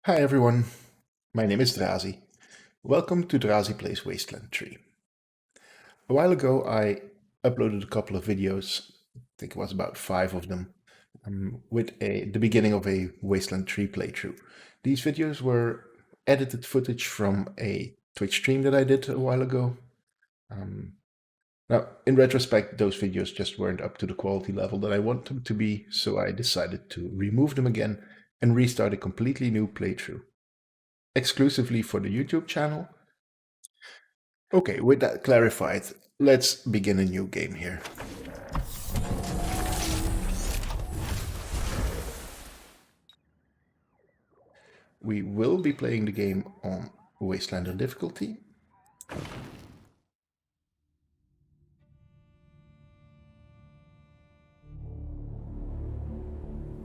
Hi everyone, my name is Drazi. Welcome to Drazi Plays Wasteland 3. A while ago I uploaded a couple of videos, I think it was about 5 of them, with the beginning of a Wasteland 3 playthrough. These videos were edited footage from a Twitch stream that I did a while ago. Now, in retrospect, those videos just weren't up to the quality level that I want them to be, so I decided to remove them again and restart a completely new playthrough, exclusively for the YouTube channel. Okay, with that clarified, let's begin a new game here. We will be playing the game on Wasteland difficulty.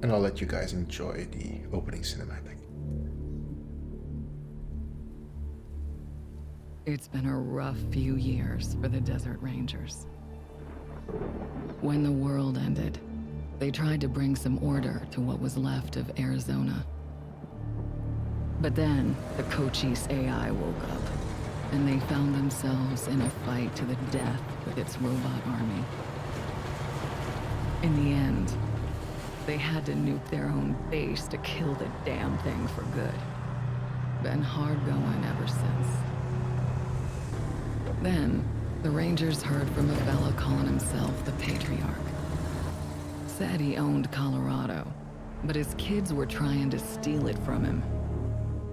And I'll let you guys enjoy the opening cinematic. It's been a rough few years for the Desert Rangers. When the world ended, they tried to bring some order to what was left of Arizona. But then, the Cochise AI woke up, and they found themselves in a fight to the death with its robot army. In the end, they had to nuke their own base to kill the damn thing for good. Been hard going ever since. Then, the Rangers heard from a fella calling himself the Patriarch. Said he owned Colorado, but his kids were trying to steal it from him.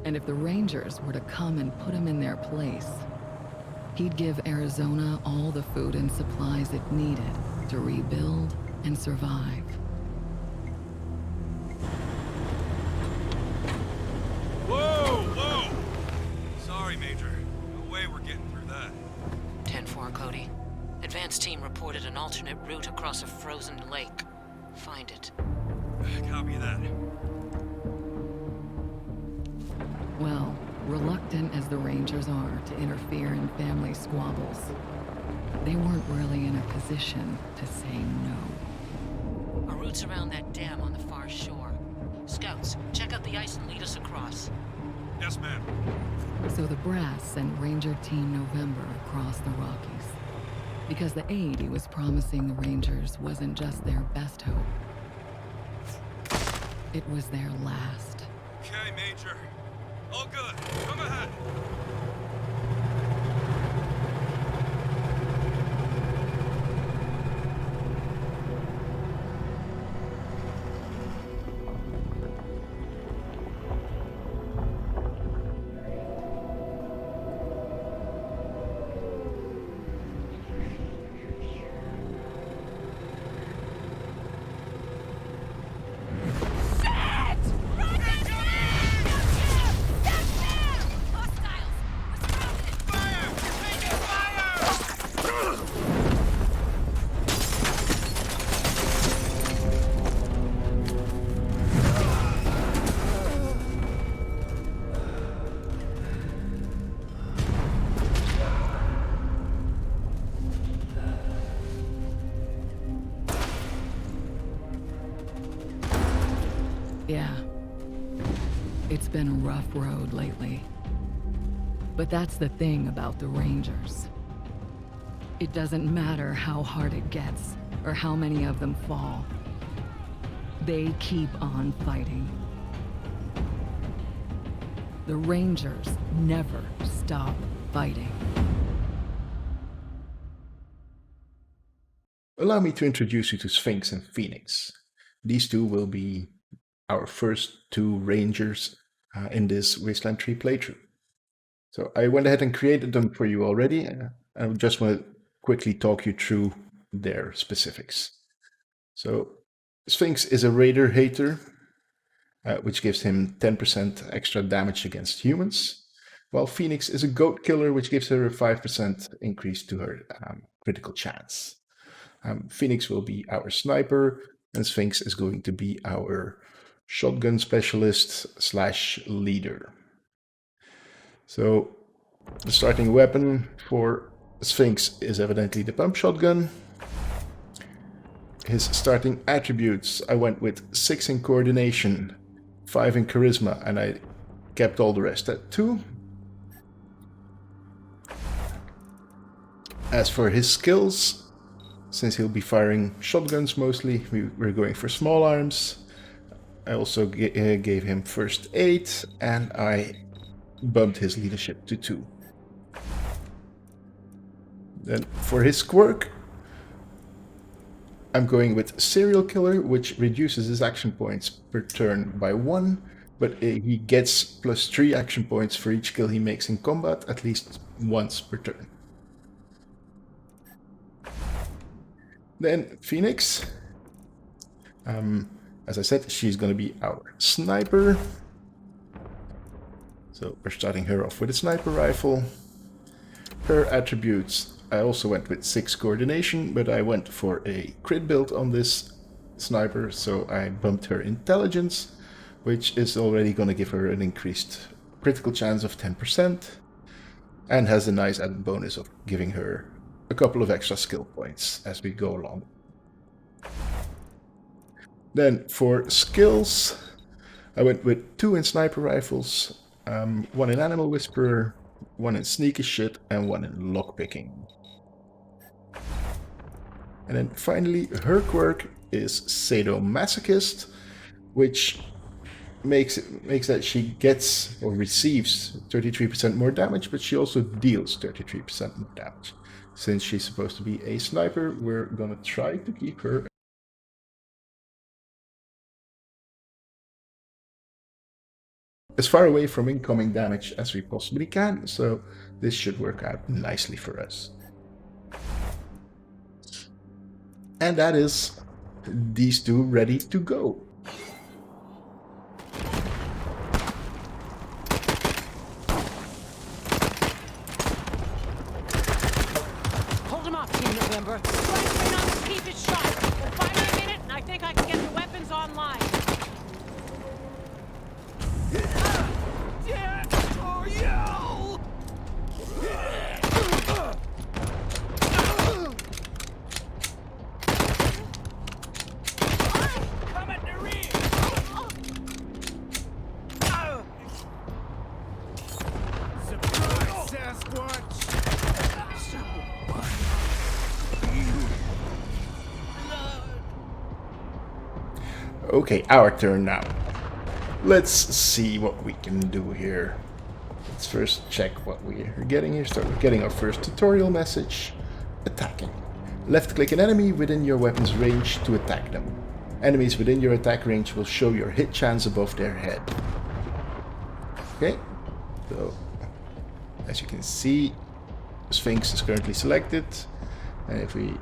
And if the Rangers were to come and put him in their place, he'd give Arizona all the food and supplies it needed to rebuild and survive. Whoa! Sorry, Major. No way we're getting through that. 10-4, Cody. Advance team reported an alternate route across a frozen lake. Find it. Copy that. Well, reluctant as the Rangers are to interfere in family squabbles, they weren't really in a position to say no. Our route's around that dam on the far shore. Scouts, check out the ice and lead us across. Yes, ma'am. So the brass sent Ranger Team November across the Rockies, because the aid he was promising the Rangers wasn't just their best hope. It was their last. Okay, Major. All good. Come ahead. Yeah. It's been a rough road lately. But that's the thing about the Rangers. It doesn't matter how hard it gets, or how many of them fall. They keep on fighting. The Rangers never stop fighting. Allow me to introduce you to Sphinx and Phoenix. These two will be our first two Rangers in this Wasteland 3 playthrough. So I went ahead and created them for you already. I just want to quickly talk you through their specifics. So Sphinx is a Raider hater, which gives him 10% extra damage against humans, while Phoenix is a goat killer, which gives her a 5% increase to her critical chance. Phoenix will be our sniper, and Sphinx is going to be our shotgun specialist / leader. So the starting weapon for Sphinx is evidently the pump shotgun. His starting attributes, I went with 6 in coordination, 5 in charisma, and I kept all the rest at 2. As for his skills, since he'll be firing shotguns mostly, we're going for small arms. I also gave him first aid, and I bumped his leadership to 2. Then for his quirk, I'm going with Serial Killer, which reduces his action points per turn by 1, but he gets +3 action points for each kill he makes in combat at least once per turn. Then Phoenix. As I said, she's going to be our sniper. So we're starting her off with a sniper rifle. Her attributes, I also went with 6 coordination, but I went for a crit build on this sniper, so I bumped her intelligence, which is already going to give her an increased critical chance of 10%, and has a nice added bonus of giving her a couple of extra skill points as we go along. Then for skills, I went with 2 in sniper rifles, 1 in Animal Whisperer, 1 in Sneaky Shit, and 1 in Lockpicking. And then finally, her quirk is Sadomasochist, which makes that she gets or receives 33% more damage, but she also deals 33% more damage. Since she's supposed to be a sniper, we're gonna try to keep her as far away from incoming damage as we possibly can, so this should work out nicely for us. And that is these 2 ready to go. Hold him off, Team November. Right enough to keep it sharp. We'll fire a minute, and I think I can get the weapons online. Okay, our turn now. Let's see what we can do here. Let's first check what we're getting here. So we're getting our first tutorial message. Attacking. Left click an enemy within your weapon's range to attack them. Enemies within your attack range will show your hit chance above their head. Okay, so as you can see, Sphinx is currently selected, and if we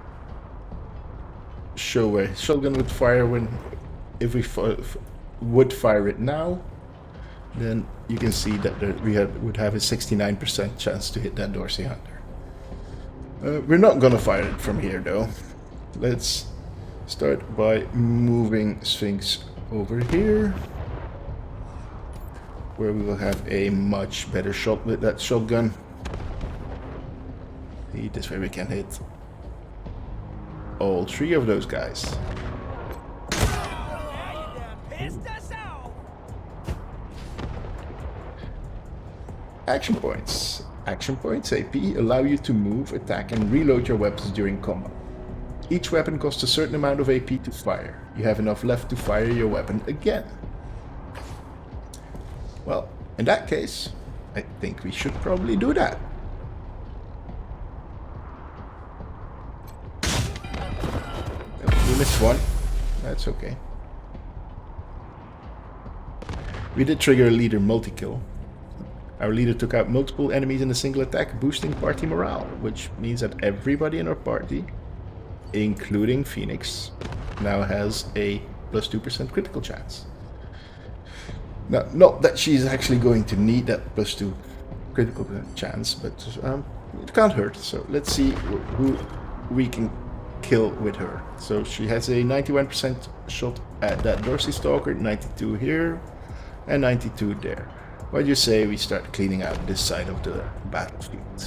show where shotgun would fire if we would fire it now, then you can see that we would have a 69% chance to hit that Dorsey Hunter. We're not gonna fire it from here though. Let's start by moving Sphinx over here, where we will have a much better shot with that shotgun. See, this way we can hit all 3 of those guys. Action points. Action points, AP, allow you to move, attack, and reload your weapons during combat. Each weapon costs a certain amount of AP to fire. You have enough left to fire your weapon again. Well, in that case, I think we should probably do that. We missed one. That's okay. We did trigger a leader multi-kill. Our leader took out multiple enemies in a single attack, boosting party morale, which means that everybody in our party, including Phoenix, now has a +2% critical chance. Now, not that she's actually going to need that +2 critical chance, but it can't hurt. So let's see who we can kill with her. So she has a 91% shot at that Dorsey Stalker, 92 here, and 92 there. What do you say we start cleaning out this side of the battlefield?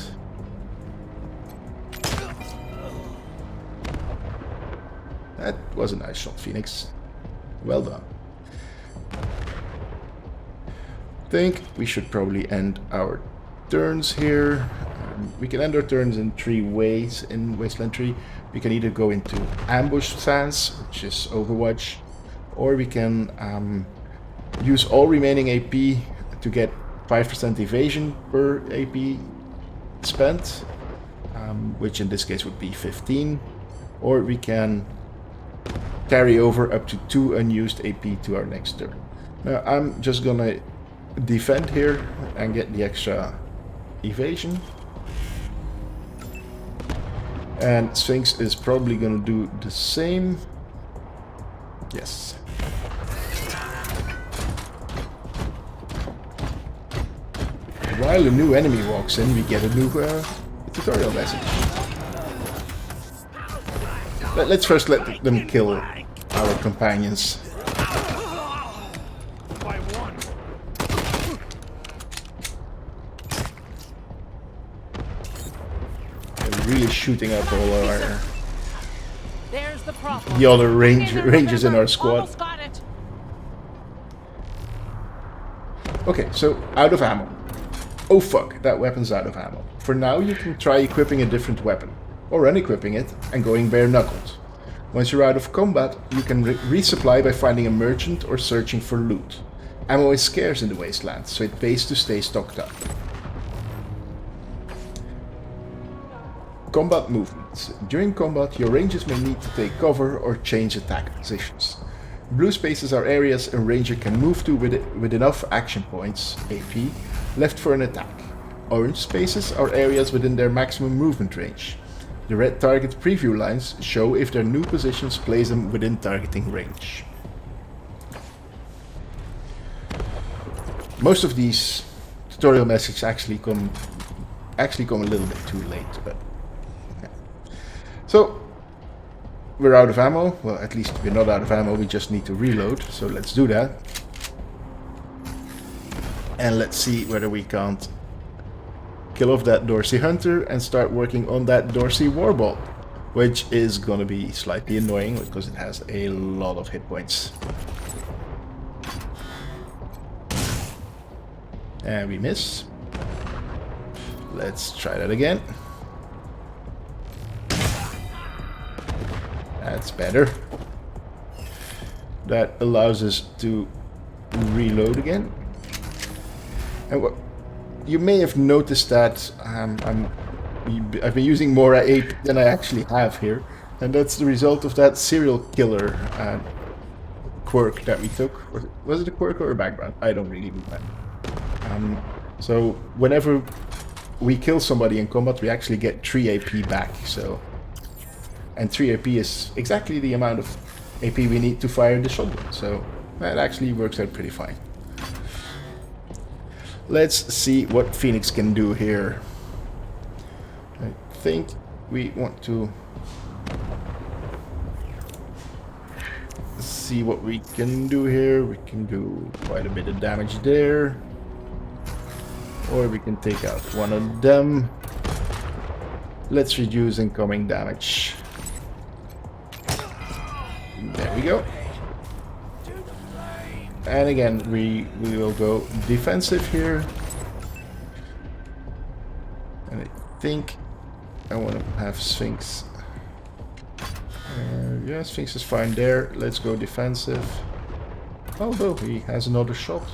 That was a nice shot, Phoenix. Well done. think we should probably end our turns here. We can end our turns in 3 ways in Wasteland 3. We can either go into ambush stance, which is Overwatch, or we can use all remaining AP to get 5% evasion per AP spent, which in this case would be 15, or we can carry over up to 2 unused AP to our next turn. Now I'm just gonna defend here and get the extra evasion. And Sphinx is probably gonna do the same. Yes. While a new enemy walks in, we get a new tutorial message. Let's first let them kill our companions. They're really shooting up all our There's the problem. the other rangers in our squad. Almost got it. Okay, so out of ammo. Oh fuck, that weapon's out of ammo. For now you can try equipping a different weapon, or unequipping it and going bare knuckled. Once you're out of combat, you can resupply by finding a merchant or searching for loot. Ammo is scarce in the Wasteland, so it pays to stay stocked up. Combat movement. During combat, your rangers may need to take cover or change attack positions. Blue spaces are areas a ranger can move to with enough action points, AP, left for an attack. Orange spaces are areas within their maximum movement range. The red target preview lines show if their new positions place them within targeting range. Most of these tutorial messages actually come a little bit too late, but yeah. So we're out of ammo. Well, at least we're not out of ammo, we just need to reload, so let's do that. And let's see whether we can't kill off that Dorsey hunter and start working on that Dorsey warball, which is gonna be slightly annoying because it has a lot of hit points. And we miss. Let's try that again. That's better. That allows us to reload again. And what you may have noticed that I've been using more AP than I actually have here, and that's the result of that serial killer quirk that we took. Was it a quirk or a background? I don't really remember. So whenever we kill somebody in combat, we actually get 3 AP back. So, and 3 AP is exactly the amount of AP we need to fire the shotgun. So that actually works out pretty fine. Let's see what Phoenix can do here. I think we want to see what we can do here. We can do quite a bit of damage there. Or we can take out one of them. Let's reduce incoming damage. There we go. And again, we will go defensive here. And I think I want to have Sphinx. Yeah, Sphinx is fine there. Let's go defensive. Although he has another shot.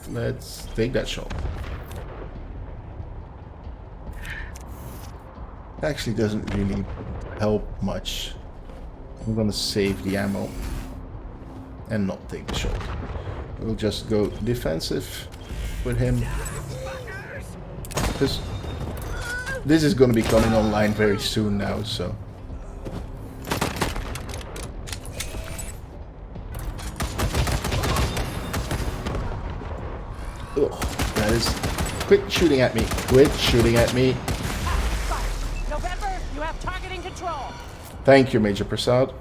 Let's take that shot. Actually doesn't really help much. I'm gonna save the ammo and not take the shot. We'll just go defensive with him. Because this is gonna be coming online very soon now, so. Ugh, that is... Quit shooting at me. Quit shooting at me. November, you have targeting control. Thank you, Major Prasad.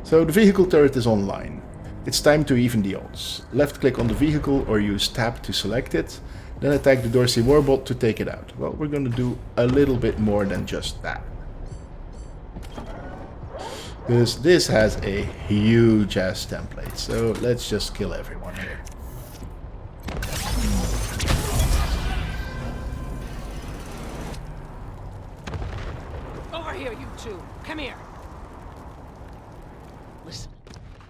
So the vehicle turret is online. It's time to even the odds. Left click on the vehicle or use tab to select it, then attack the Dorsey warbot to take it out. Well, we're gonna do a little bit more than just that. Because this has a huge ass template, so let's just kill everyone here. Over here, you two. Come here. Listen,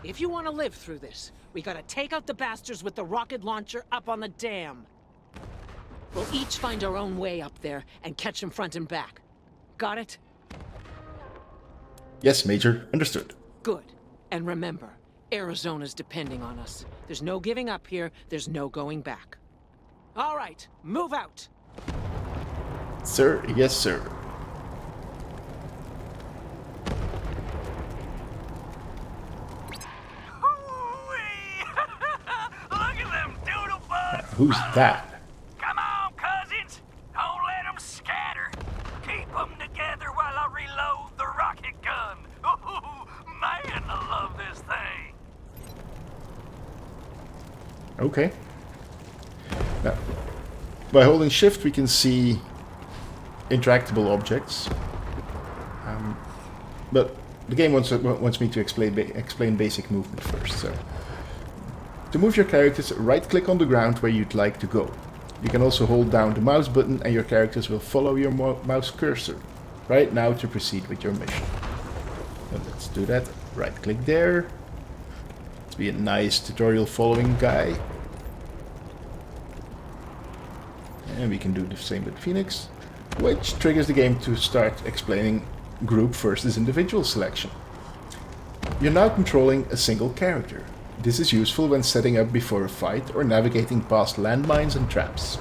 if you want to live through this, we gotta take out the bastards with the rocket launcher up on the dam. We'll each find our own way up there and catch them front and back. Got it? Yes, Major. Understood. Good. And remember, Arizona's depending on us. There's no giving up here, there's no going back. All right, move out. Sir, yes, sir. Look at them doodle bugs! Who's that? Come on, cousins! Don't let them scatter! Keep them together while I reload the rocket gun! Ooh, man, I love this thing! Okay. Now, by holding shift we can see interactable objects. But the game wants me to explain basic movement first. So, to move your characters, right-click on the ground where you'd like to go. You can also hold down the mouse button and your characters will follow your mouse cursor right now to proceed with your mission. So let's do that. Right-click there. Let's be a nice tutorial following guy. And we can do the same with Phoenix, which triggers the game to start explaining group versus individual selection. You're now controlling a single character. This is useful when setting up before a fight or navigating past landmines and traps.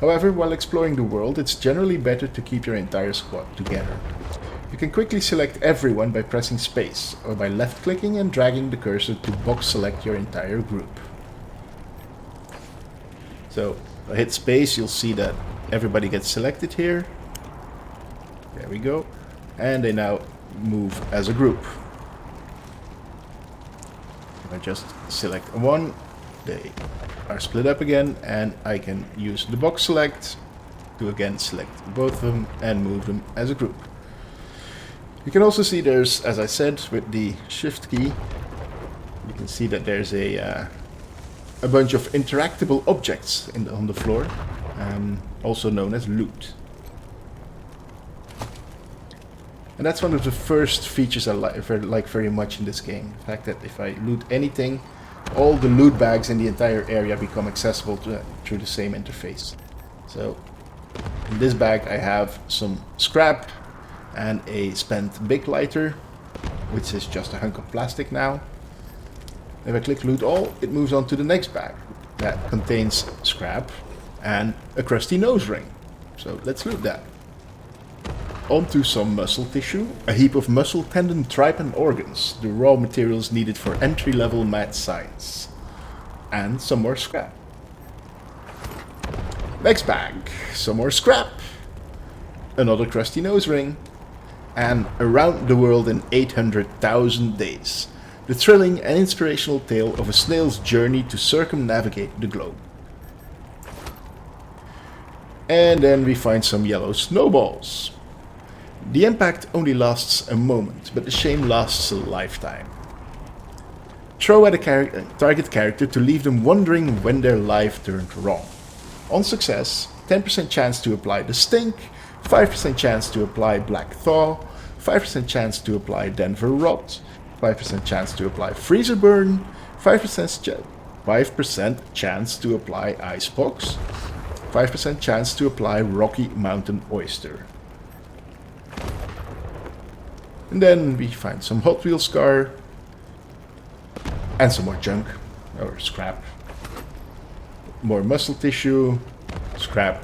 However, while exploring the world, it's generally better to keep your entire squad together. You can quickly select everyone by pressing space, or by left-clicking and dragging the cursor to box select your entire group. So, if I hit space, you'll see that everybody gets selected here. There we go. And they now move as a group. If I just select one, they are split up again, and I can use the box select to again select both of them and move them as a group. You can also see there's, as I said, with the shift key, you can see that there's a bunch of interactable objects on the floor, also known as loot. And that's one of the first features I like very much in this game. The fact that if I loot anything, all the loot bags in the entire area become accessible through the same interface. So in this bag I have some scrap and a spent big lighter, which is just a hunk of plastic now. If I click loot all, it moves on to the next bag that contains scrap and a crusty nose ring. So let's loot that. Onto some muscle tissue, a heap of muscle, tendon, tripe and organs, the raw materials needed for entry-level mad science. And some more scrap. Next bag, some more scrap, another crusty nose ring, and Around the World in 800,000 Days. The thrilling and inspirational tale of a snail's journey to circumnavigate the globe. And then we find some yellow snowballs. The impact only lasts a moment, but the shame lasts a lifetime. Throw at a target character to leave them wondering when their life turned wrong. On success, 10% chance to apply the stink, 5% chance to apply black thaw, 5% chance to apply Denver rot, 5% chance to apply freezer burn, 5% chance to apply icebox, 5% chance to apply Rocky Mountain oyster. And then we find some Hot Wheels car and some more junk or scrap. More muscle tissue, scrap,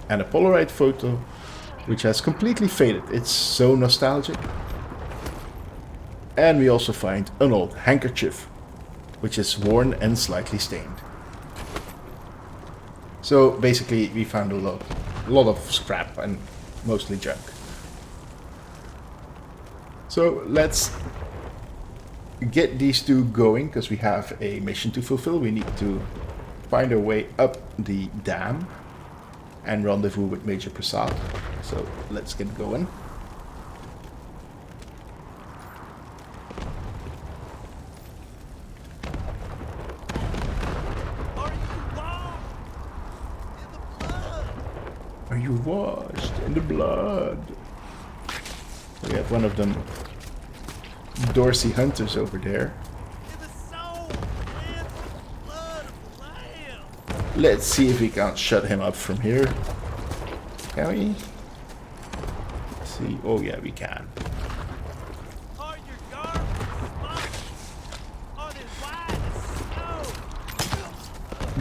and a Polaroid photo which has completely faded. It's so nostalgic. And we also find an old handkerchief which is worn and slightly stained. So basically we found a lot of scrap and mostly junk. So let's get these two going, because we have a mission to fulfill. We need to find our way up the dam and rendezvous with Major Prasad. So let's get going. you washed in the blood? We have one of them Dorsey hunters over there. Let's see if we can't shut him up from here. Can we? Let's see. Oh yeah, we can.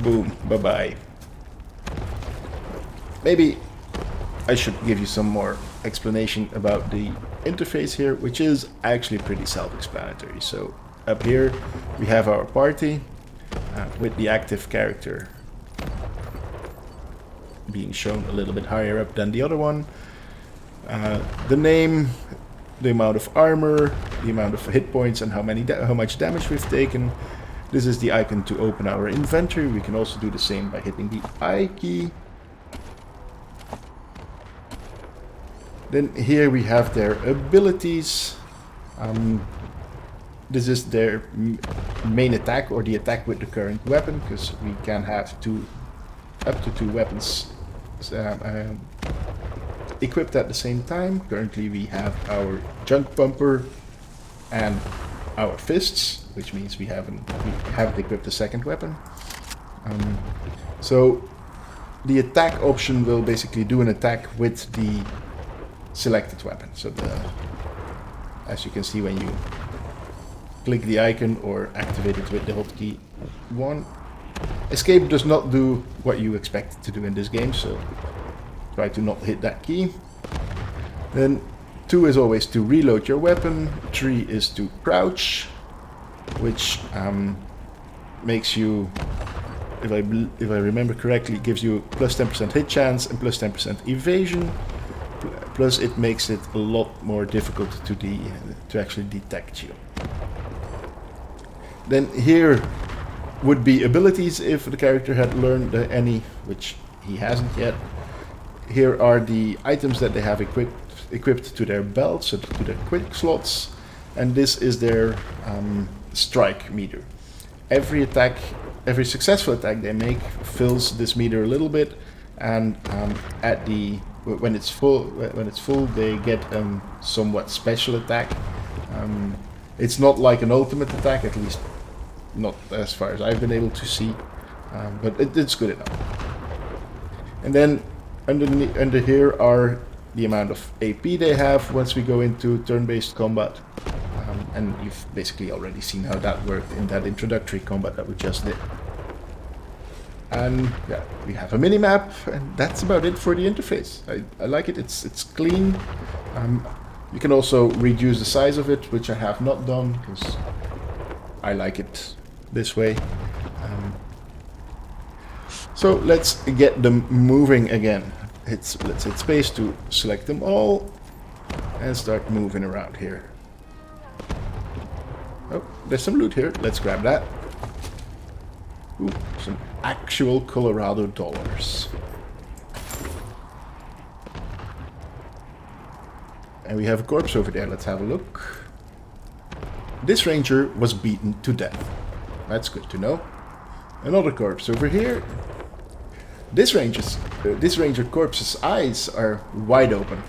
Boom. Bye-bye. Maybe I should give you some more explanation about the interface here, which is actually pretty self-explanatory. So up here we have our party with the active character being shown a little bit higher up than the other one. The name, the amount of armor, the amount of hit points, and how much damage we've taken. This is the icon to open our inventory. We can also do the same by hitting the I key. Then here we have their abilities. This is their main attack, or the attack with the current weapon, because we can have up to two weapons equipped at the same time. Currently we have our junk bumper and our fists, which means we haven't equipped the second weapon. So the attack option will basically do an attack with the selected weapon. So as you can see when you click the icon or activate it with the hotkey 1. Escape does not do what you expect it to do in this game, so try to not hit that key. Then 2 is always to reload your weapon, 3 is to crouch, which makes you, if I remember correctly, gives you plus 10% hit chance and plus 10% evasion. Plus it makes it a lot more difficult to actually detect you. Then here would be abilities if the character had learned any, which he hasn't yet. Here are the items that they have equipped to their belts, so to their quick slots, and this is their strike meter. Every successful attack they make fills this meter a little bit, and when it's full, they get somewhat special attack. It's not like an ultimate attack, at least not as far as I've been able to see, but it's good enough. And then under here are the amount of AP they have once we go into turn-based combat, and you've basically already seen how that worked in that introductory combat that we just did. And yeah, we have a mini-map, and that's about it for the interface. I like it, it's clean. You can also reduce the size of it, which I have not done, because I like it this way. So let's get them moving again. Let's hit space to select them all, and start moving around here. Oh, there's some loot here, let's grab that. Ooh, some actual Colorado dollars. And we have a corpse over there, let's have a look. This ranger was beaten to death. That's good to know. Another corpse over here. This ranger corpse's eyes are wide open.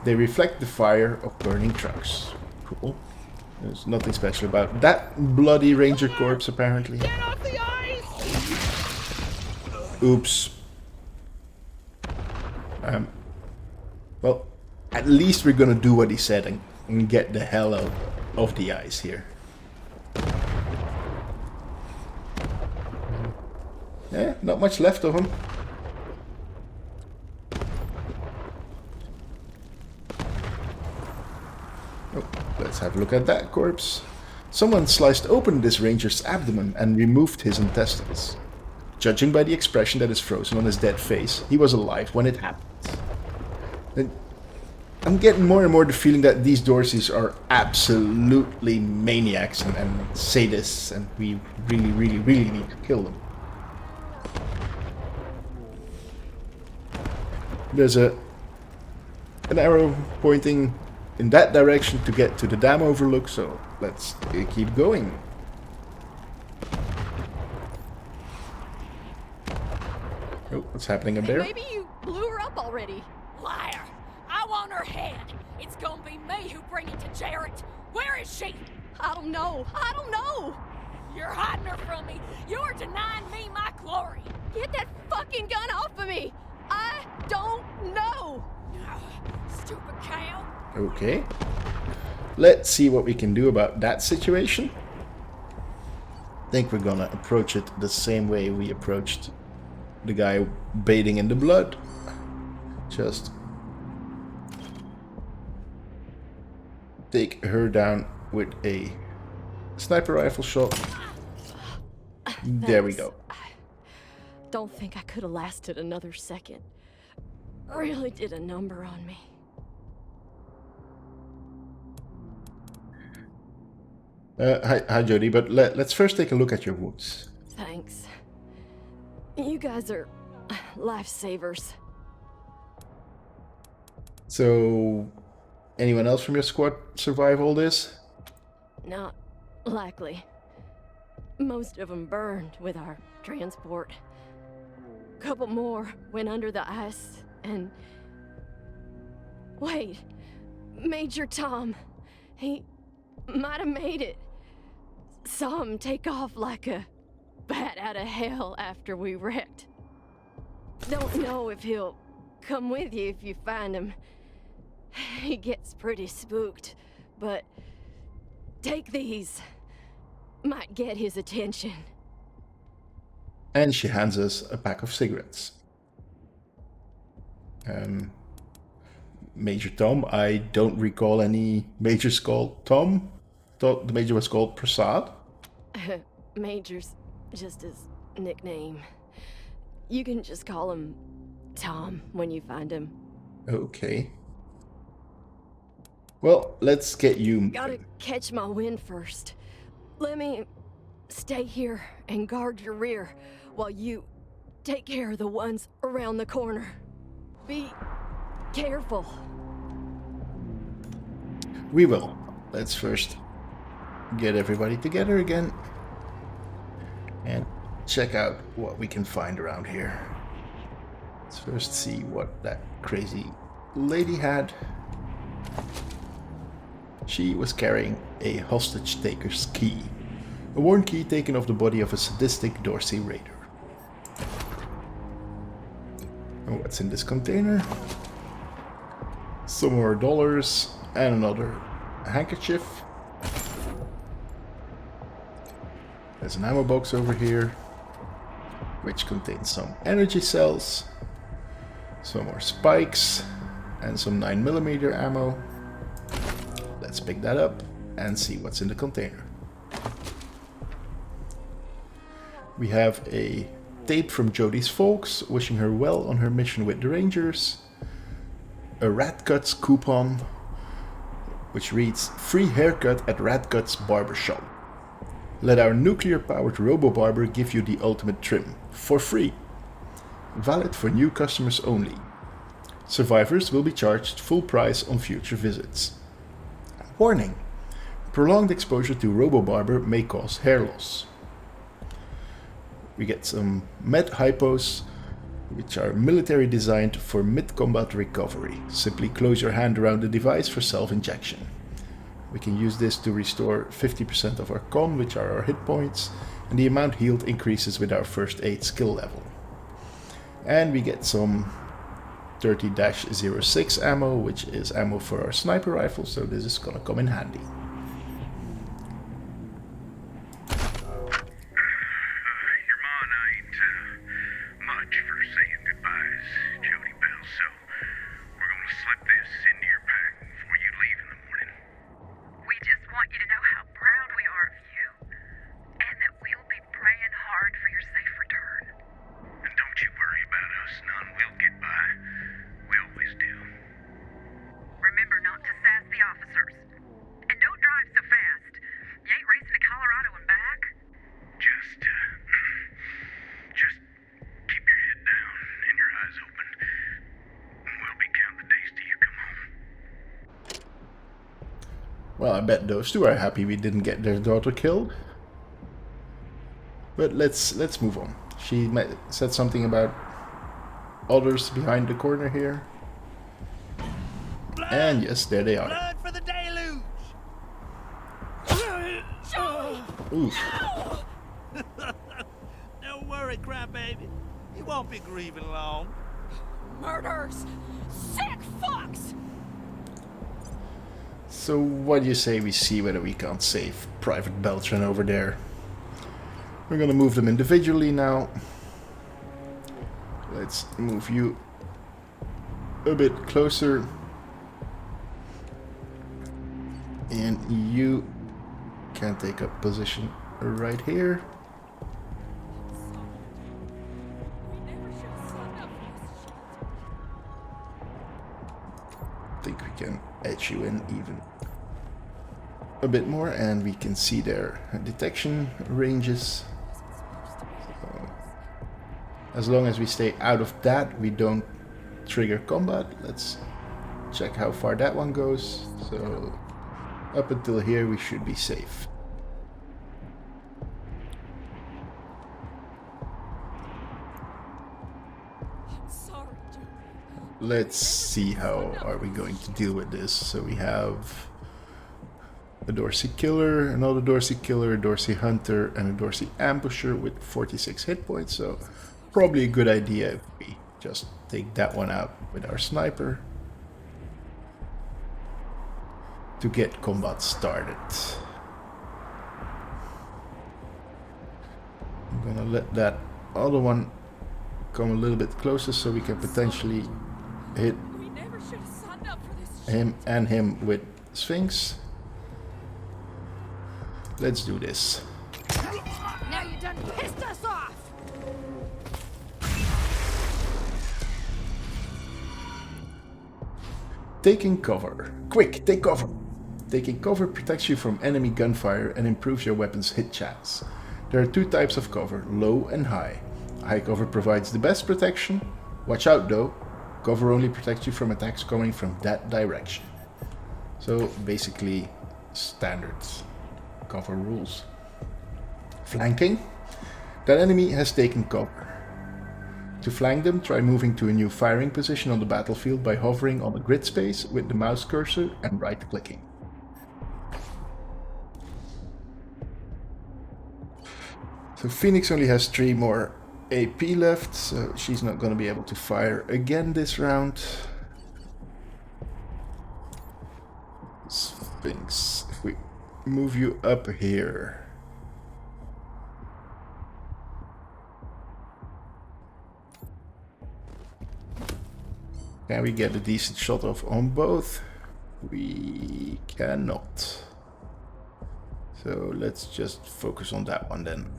They reflect the fire of burning trucks. Cool. There's nothing special about that bloody ranger corpse, apparently. Get off the ice! Oops. Well, at least we're gonna do what he said and get the hell out of the ice here. Yeah, not much left of him. Oh, let's have a look at that corpse. Someone sliced open this ranger's abdomen and removed his intestines. Judging by the expression that is frozen on his dead face, he was alive when it happened. And I'm getting more and more the feeling that these Dorseys are absolutely maniacs and sadists, and we really, really, really need to kill them. There's an arrow pointing in that direction to get to the dam overlook, so let's keep going. Oh, what's happening up there? Maybe you blew her up already. already. Liar! I want her head. It's gonna be me who bring it to Jarrett. Where is she? I don't know. I don't know. You're hiding her from me. You're denying me my glory. Get that fucking gun off of me. I don't know. Stupid cow. Okay. Let's see what we can do about that situation. I think we're gonna approach it the same way we approached the guy bathing in the blood. Just take her down with a sniper rifle shot. There we go. Don't think I could have lasted another second. Really did a number on me. Hi Jody, but let's first take a look at your wounds. Thanks. You guys are lifesavers. So, anyone else from your squad survive all this? Not likely. Most of them burned with our transport. Couple more went under the ice, and... Wait, Major Tom. He might have made it. Saw him take off like a bat out of hell after we wrecked. Don't know if he'll come with you if you find him. He gets pretty spooked, but take these. Might get his attention. And she hands us a pack of cigarettes. Major Tom, I don't recall any majors called Tom. Thought the major was called Prasad. Major's just his nickname. You can just call him Tom when you find him. Okay. Well, let's get you... Gotta catch my wind first. Let me stay here and guard your rear while you take care of the ones around the corner. Be careful. We will. Let's first get everybody together again and check out what we can find around here. Let's first see what that crazy lady had. She was carrying a hostage taker's key, a worn key taken off the body of a sadistic Dorsey raider. And what's in this container? Some more dollars and another handkerchief. There's an ammo box over here, which contains some energy cells, some more spikes, and some 9mm ammo. Let's pick that up and see what's in the container. We have a tape from Jodie's folks wishing her well on her mission with the Rangers, a Ratcuts coupon which reads, "Free haircut at Ratcuts Barbershop. Let our nuclear-powered robo-barber give you the ultimate trim, for free. Valid for new customers only. Survivors will be charged full price on future visits. Warning: prolonged exposure to robo-barber may cause hair loss." We get some med hypos, which are military designed for mid-combat recovery. Simply close your hand around the device for self-injection. We can use this to restore 50% of our con, which are our hit points, and the amount healed increases with our first aid skill level. And we get some 30-06 ammo, which is ammo for our sniper rifle, so this is gonna come in handy. Well, I bet those two are happy we didn't get their daughter killed. But let's move on. She said something about others behind the corner here. And yes, there they are. Blood for the deluge! Oof. Don't worry, crybaby. You won't be grieving long. Murders! Sick fucks! So what do you say we see whether we can't save Private Beltran over there? We're gonna move them individually now. Let's move you a bit closer. And you can take up position right here. We never should have signed up for this shit. I think we can edge you in even a bit more, and we can see their detection ranges. So, as long as we stay out of that, we don't trigger combat. Let's check how far that one goes. So up until here we should be safe. I'm sorry, Joey. Let's see how are we going to deal with this. So we have a Dorsey killer, another Dorsey killer, a Dorsey hunter, and a Dorsey ambusher with 46 hit points. So probably a good idea if we just take that one out with our sniper to get combat started. I'm gonna let that other one come a little bit closer so we can potentially hit We never should have signed up for this shit. him and him with Sphinx. Let's do this. Now you done pissed us off! Taking cover. Quick, take cover. Taking cover protects you from enemy gunfire and improves your weapon's hit chance. There are two types of cover, low and high. High cover provides the best protection. Watch out though, cover only protects you from attacks coming from that direction. So basically standard cover rules. Flanking. That enemy has taken cover. To flank them, try moving to a new firing position on the battlefield by hovering on the grid space with the mouse cursor and right-clicking. So Phoenix only has 3 more AP left, so she's not going to be able to fire again this round. Sphinx, if we move you up here. Can we get a decent shot off on both? We cannot. So let's just focus on that one then.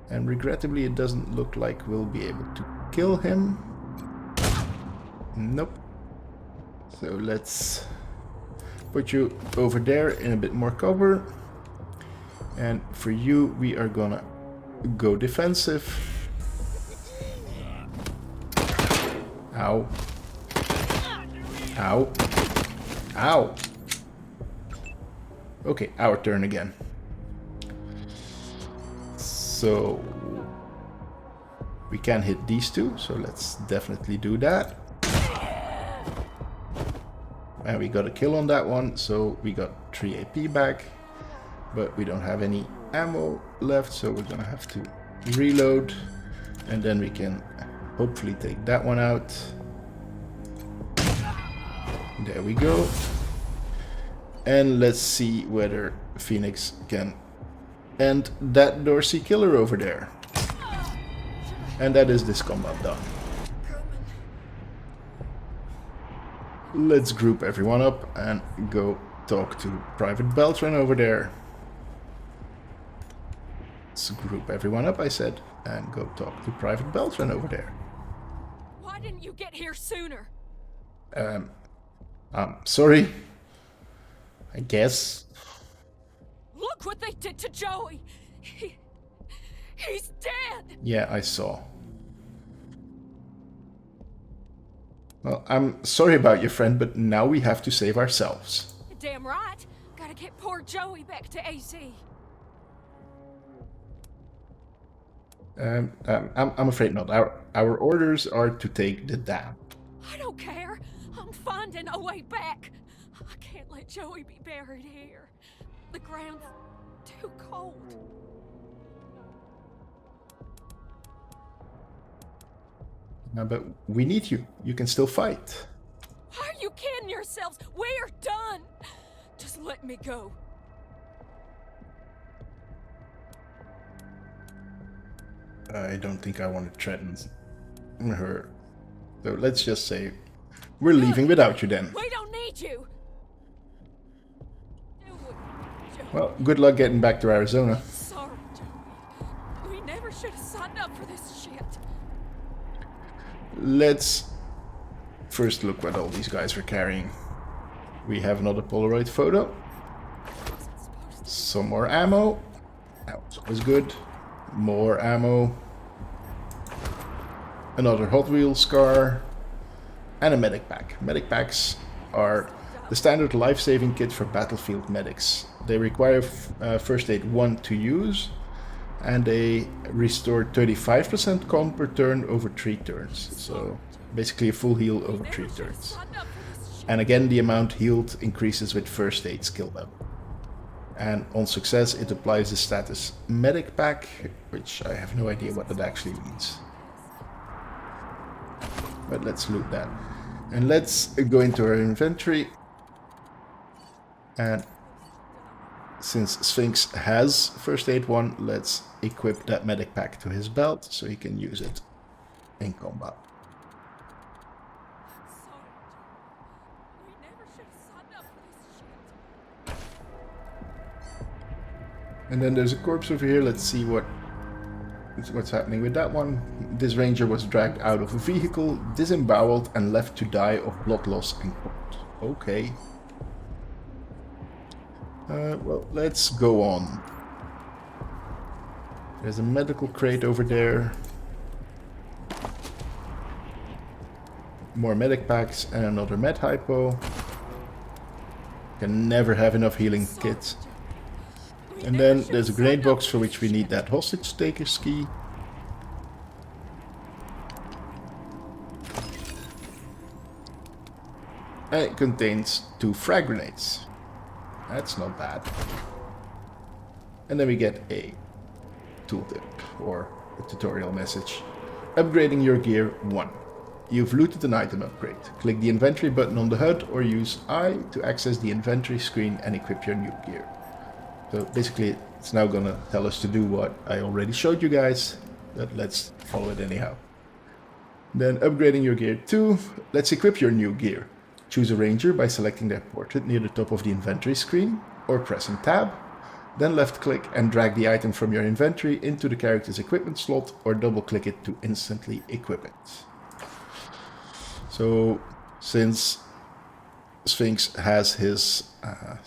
And regrettably it doesn't look like we'll be able to kill him. Nope. So let's put you over there in a bit more cover. And for you we are gonna go defensive. Ow. Ow. Ow. Okay, our turn again. So we can hit these two, so let's definitely do that. And we got a kill on that one, so we got 3 AP back, but we don't have any ammo left, so we're gonna have to reload, and then we can hopefully take that one out. There we go. And let's see whether Phoenix can end that Dorsey killer over there. And that is this combat done. Let's group everyone up and go talk to Private Beltran over there. Let's group everyone up, I said, and go talk to Private Beltran over there. Why didn't you get here sooner? I'm sorry. I guess. Look what they did to Joey! He's dead! Yeah, I saw. Well, I'm sorry about your friend, but now we have to save ourselves. Damn right. Gotta get poor Joey back to AC. I'm afraid not. Our orders are to take the dam. I don't care. I'm finding a way back. I can't let Joey be buried here. The ground's too cold. But we need you. You can still fight. Why are you kidding yourselves? We're done. Just let me go. I don't think I want to threaten her. So let's just say we're leaving without you then. We don't need you. Do it, Joey. Well, good luck getting back to Arizona. Sorry, Joey. We never should have signed up for this shit. Let's first look what all these guys are carrying. We have another Polaroid photo. Some more ammo. That was always good. More ammo. Another Hot Wheels car. And a medic pack. Medic packs are the standard life-saving kit for battlefield medics. They require first aid 1 to use. And they restore 35% con per turn over 3 turns. So basically a full heal over 3 turns. And again, the amount healed increases with first aid skill level. And on success, it applies the status Medic Pack, which I have no idea what that actually means. But let's loot that. And let's go into our inventory. And since Sphinx has first aid 1, let's equip that Medic Pack to his belt so he can use it in combat. And then there's a corpse over here. Let's see what's happening with that one. This ranger was dragged out of a vehicle, disemboweled, and left to die of blood loss and cold. Okay. Well, let's go on. There's a medical crate over there. More medic packs and another med hypo. Can never have enough healing kits. And then there's a grenade box for which we need that hostage taker's key. And it contains 2 frag grenades. That's not bad. And then we get a tooltip or a tutorial message. Upgrading your gear 1. You've looted an item upgrade. Click the inventory button on the HUD or use I to access the inventory screen and equip your new gear. So basically it's now gonna tell us to do what I already showed you guys, but let's follow it anyhow. Then upgrading your gear 2, let's equip your new gear. Choose a ranger by selecting their portrait near the top of the inventory screen or pressing tab. Then left click and drag the item from your inventory into the character's equipment slot or double click it to instantly equip it. So since Sphinx has his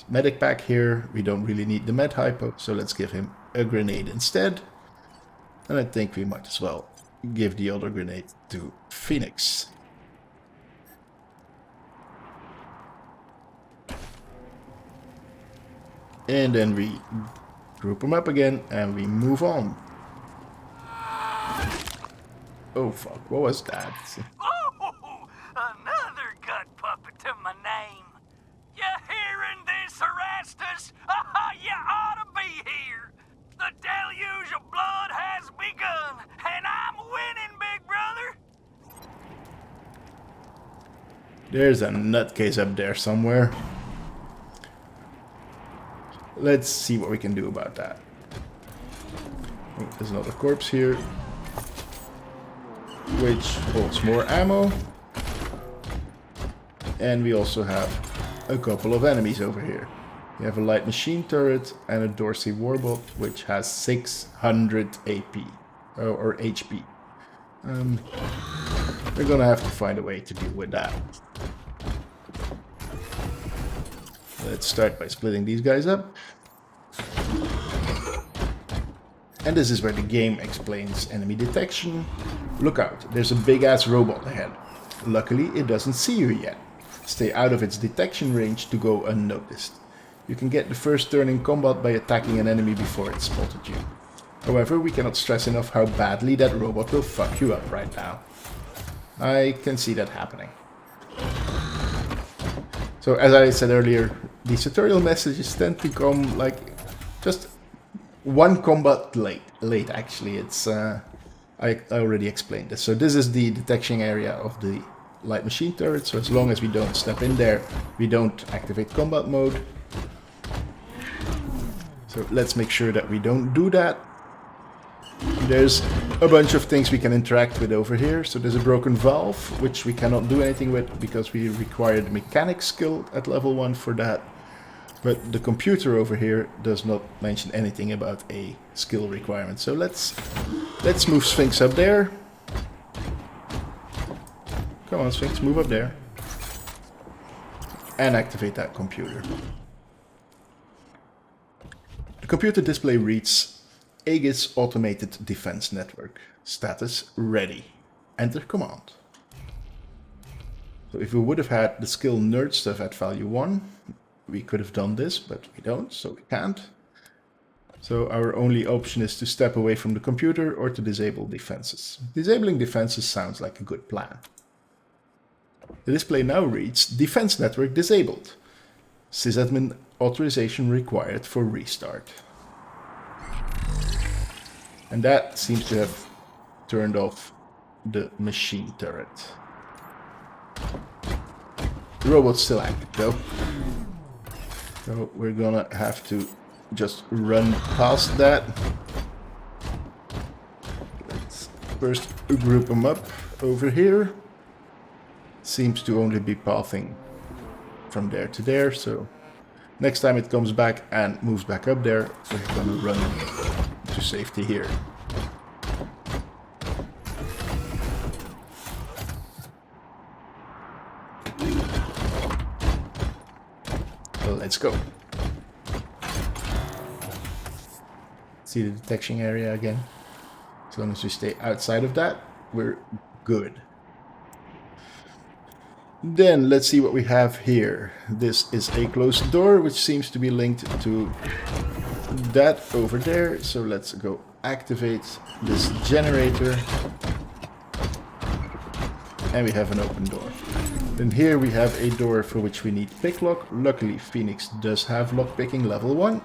medic pack here, we don't really need the med hypo, so let's give him a grenade instead. And I think we might as well give the other grenade to Phoenix. And then we group them up again and we move on. Oh fuck, what was that? Oh, another gut puppet to my name. You hearing this, Erastus? You ought to be here. The deluge of blood has begun, and I'm winning, big brother. There's a nutcase up there somewhere. Let's see what we can do about that. Oh, there's another corpse here, which holds more ammo. And we also have a couple of enemies over here. We have a light machine turret and a Dorsey warbot, which has 600 AP or HP. We're gonna have to find a way to deal with that. Let's start by splitting these guys up. And this is where the game explains enemy detection. Look out, there's a big ass robot ahead. Luckily, it doesn't see you yet. Stay out of its detection range to go unnoticed. You can get the first turn in combat by attacking an enemy before it spotted you. However, we cannot stress enough how badly that robot will fuck you up right now. I can see that happening. So as I said earlier, these tutorial messages tend to come like just one combat late actually. It's I already explained this. So this is the detection area of the light machine turret. So as long as we don't step in there, we don't activate combat mode. So let's make sure that we don't do that. There's a bunch of things we can interact with over here. So there's a broken valve, which we cannot do anything with because we require the mechanics skill at level 1 for that. But the computer over here does not mention anything about a skill requirement. So let's move Sphinx up there. Come on, Sphinx, move up there. And activate that computer. The computer display reads Aegis Automated Defense Network. Status ready. Enter command. So if we would have had the skill nerd stuff at value 1, we could have done this, but we don't, so we can't. So our only option is to step away from the computer or to disable defenses. Disabling defenses sounds like a good plan. The display now reads Defense Network disabled. Sysadmin authorization required for restart. And that seems to have turned off the machine turret. The robot's still active though. So we're gonna have to just run past that. Let's first group them up over here. Seems to only be pathing from there to there, so next time it comes back and moves back up there, we're gonna run to safety here. So let's go. See the detection area again. As long as we stay outside of that, we're good. Then let's see what we have here. This is a closed door, which seems to be linked to that over there. So let's go activate this generator. And we have an open door. Then here we have a door for which we need picklock. Luckily, Phoenix does have lockpicking level 1.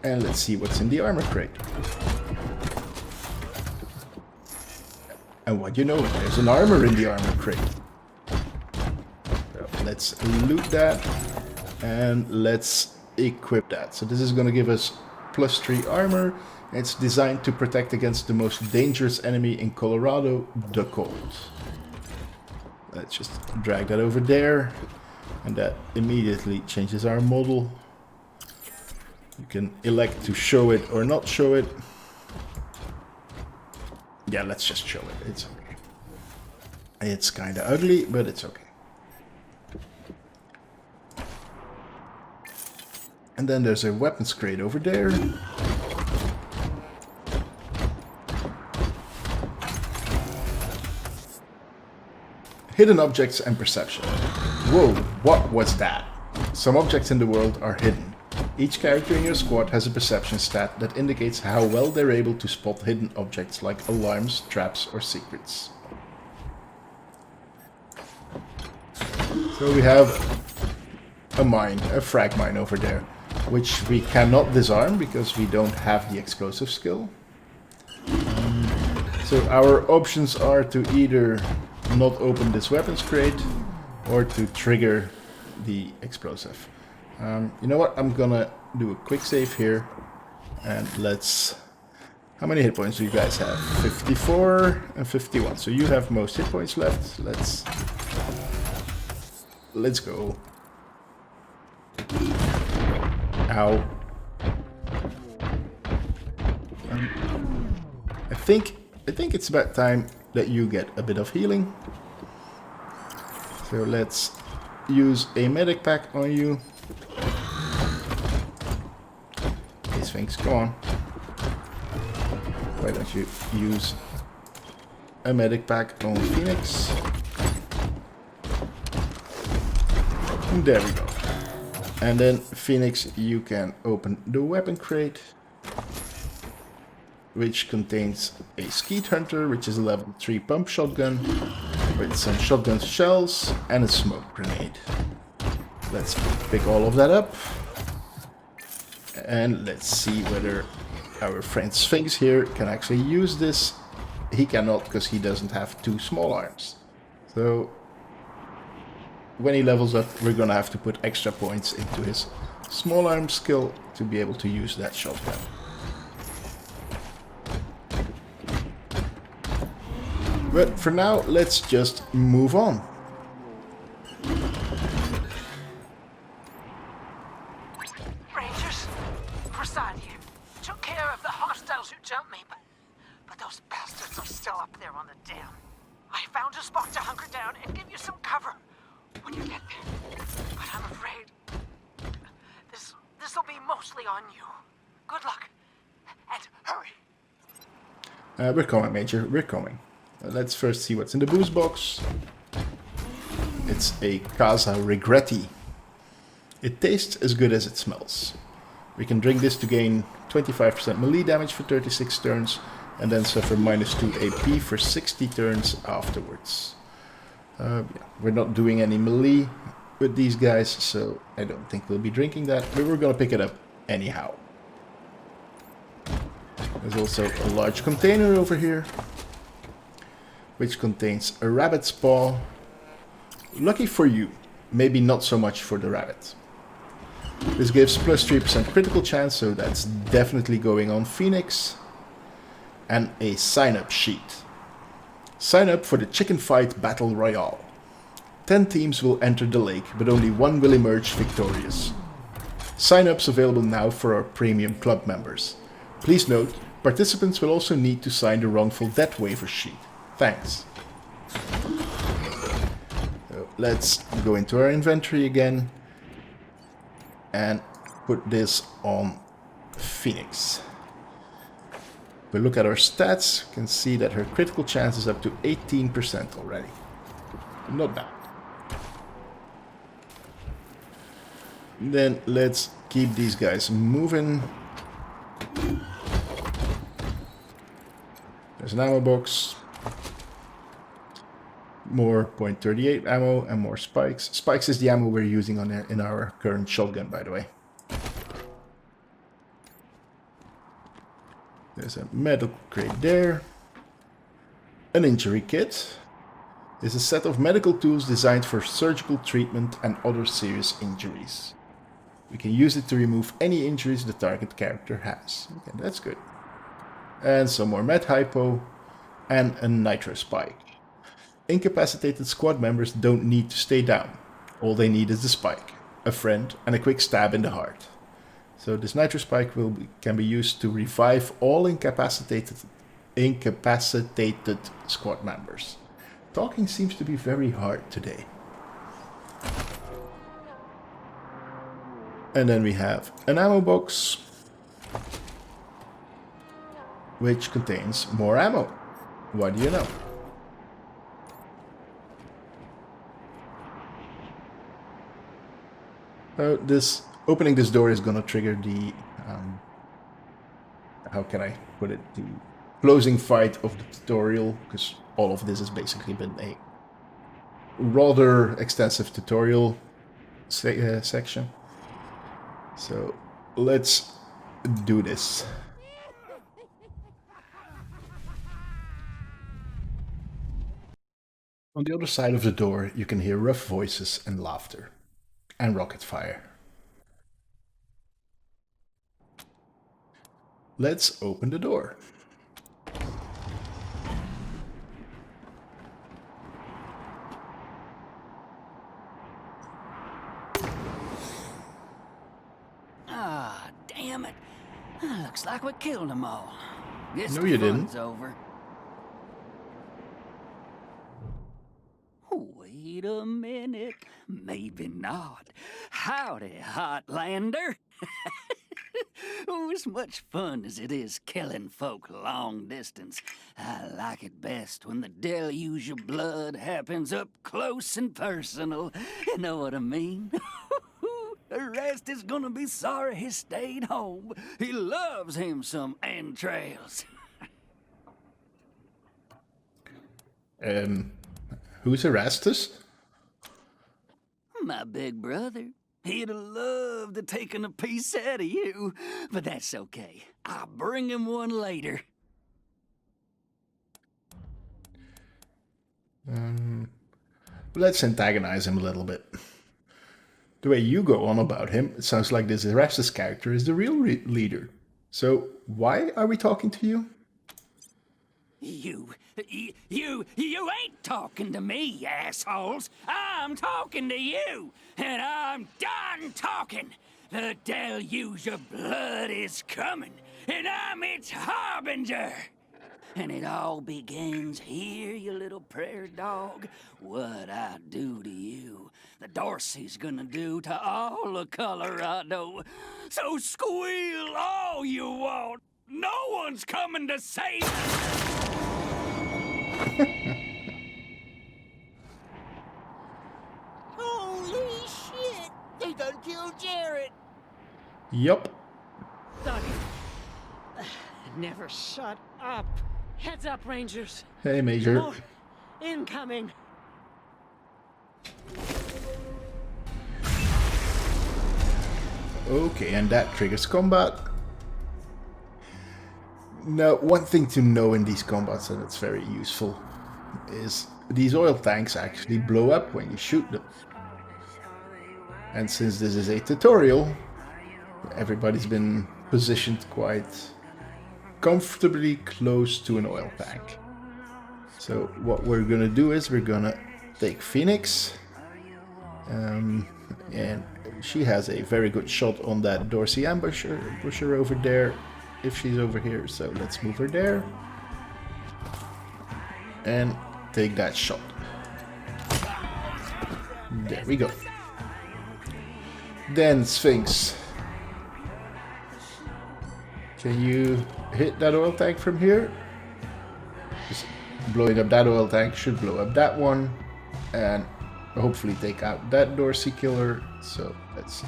And let's see what's in the armor crate. And what you know, there's an armor in the armor crate. So let's loot that and let's equip that. So this is going to give us +3 armor. It's designed to protect against the most dangerous enemy in Colorado, the cold. Let's just drag that over there, and that immediately changes our model. You can elect to show it or not show it. Yeah, let's just show it. It's okay. It's kind of ugly, but it's okay. And then there's a weapons crate over there. Hidden objects and perception. Whoa, what was that? Some objects in the world are hidden. Each character in your squad has a perception stat that indicates how well they're able to spot hidden objects like alarms, traps, or secrets. So we have a mine, a frag mine over there, which we cannot disarm because we don't have the explosive skill. So our options are to either not open this weapons crate or to trigger the explosive. You know what? I'm gonna do a quick save here and let's... How many hit points do you guys have? 54 and 51. So you have most hit points left. Let's go. Ow. I think it's about time that you get a bit of healing. So let's use a medic pack on you. Hey Sphinx, go on. Why don't you use a medic pack on Phoenix? There we go. And then Phoenix, you can open the weapon crate, which contains a Skeet Hunter, which is a level 3 pump shotgun, with some shotgun shells and a smoke grenade. Let's pick all of that up. And let's see whether our friend Sphinx here can actually use this. He cannot, because he doesn't have 2 small arms. So when he levels up, we're gonna have to put extra points into his small arm skill to be able to use that shotgun. But for now, let's just move on. Rangers, Prasad here. Took care of the hostiles who jumped me, but those bastards are still up there on the dam. I found a spot to hunker down and give you some cover when you get there. But I'm afraid this'll be mostly on you. Good luck, and hurry. We're coming, Major. We're coming. Let's first see what's in the booze box. It's a Casa Regretti. It tastes as good as it smells. We can drink this to gain 25% melee damage for 36 turns, and then suffer -2 AP for 60 turns afterwards. Yeah, we're not doing any melee with these guys, so I don't think we'll be drinking that, but we're gonna pick it up anyhow. There's also a large container over here, which contains a rabbit's paw. Lucky for you, maybe not so much for the rabbit. This gives +3% critical chance, so that's definitely going on Phoenix. And a sign-up sheet. Sign up for the Chicken Fight Battle Royale. 10 teams will enter the lake, but only 1 will emerge victorious. Sign-ups available now for our premium club members. Please note, participants will also need to sign the wrongful death waiver sheet. Thanks. So let's go into our inventory again and put this on Phoenix. If we look at our stats, you can see that her critical chance is up to 18% already. Not bad. Then let's keep these guys moving. There's an ammo box. More .38 ammo and more spikes. Spikes is the ammo we're using on in our current shotgun, by the way. There's a medical crate there. An injury kit is a set of medical tools designed for surgical treatment and other serious injuries. We can use it to remove any injuries the target character has. Okay, that's good. And some more med hypo and a nitro spike. Incapacitated squad members don't need to stay down. All they need is the spike, a friend, and a quick stab in the heart. So this nitro spike can be used to revive all incapacitated squad members. Talking seems to be very hard today. And then we have an ammo box, which contains more ammo. What do you know? Opening this door is gonna trigger the how can I put it, the closing fight of the tutorial, because all of this has basically been a rather extensive tutorial section. So let's do this. On the other side of the door, you can hear rough voices and laughter, and rocket fire. Let's open the door. Ah, damn it. Looks like we killed them all. Guess No, the you fun's didn't. over. Wait a minute. Maybe not. Howdy, Hotlander. As much fun as it is killing folk long distance, I like it best when the deluge of blood happens up close and personal. You know what I mean? Erastus gonna be sorry he stayed home. He loves him some entrails. Who's Erastus? My big brother. He'd have loved to taken a piece out of you, but that's okay. I'll bring him one later. Let's antagonize him a little bit. The way you go on about him, it sounds like this Erastus character is the real leader. So why are we talking to you? You ain't talking to me, assholes. I'm talking to you, and I'm done talking. The deluge of blood is coming, and I'm its harbinger. And it all begins here, you little prairie dog. What I do to you, the Dorsey's gonna do to all of Colorado. So squeal all you want. No one's coming to save us. Holy shit! They done killed Jared! Yup. Doug. Never shut up. Heads up, Rangers. Hey, Major. Oh, incoming. Okay, and that triggers combat. Now, one thing to know in these combats, and it's very useful, is these oil tanks actually blow up when you shoot them. And since this is a tutorial, everybody's been positioned quite comfortably close to an oil tank. So what we're gonna do is we're gonna take Phoenix, and she has a very good shot on that Dorsey ambusher. Push her over there if she's over here, so let's move her there and take that shot. There we go. Then Sphinx, can you hit that oil tank from here? Just blowing up that oil tank should blow up that one and hopefully take out that Dorsey killer. So let's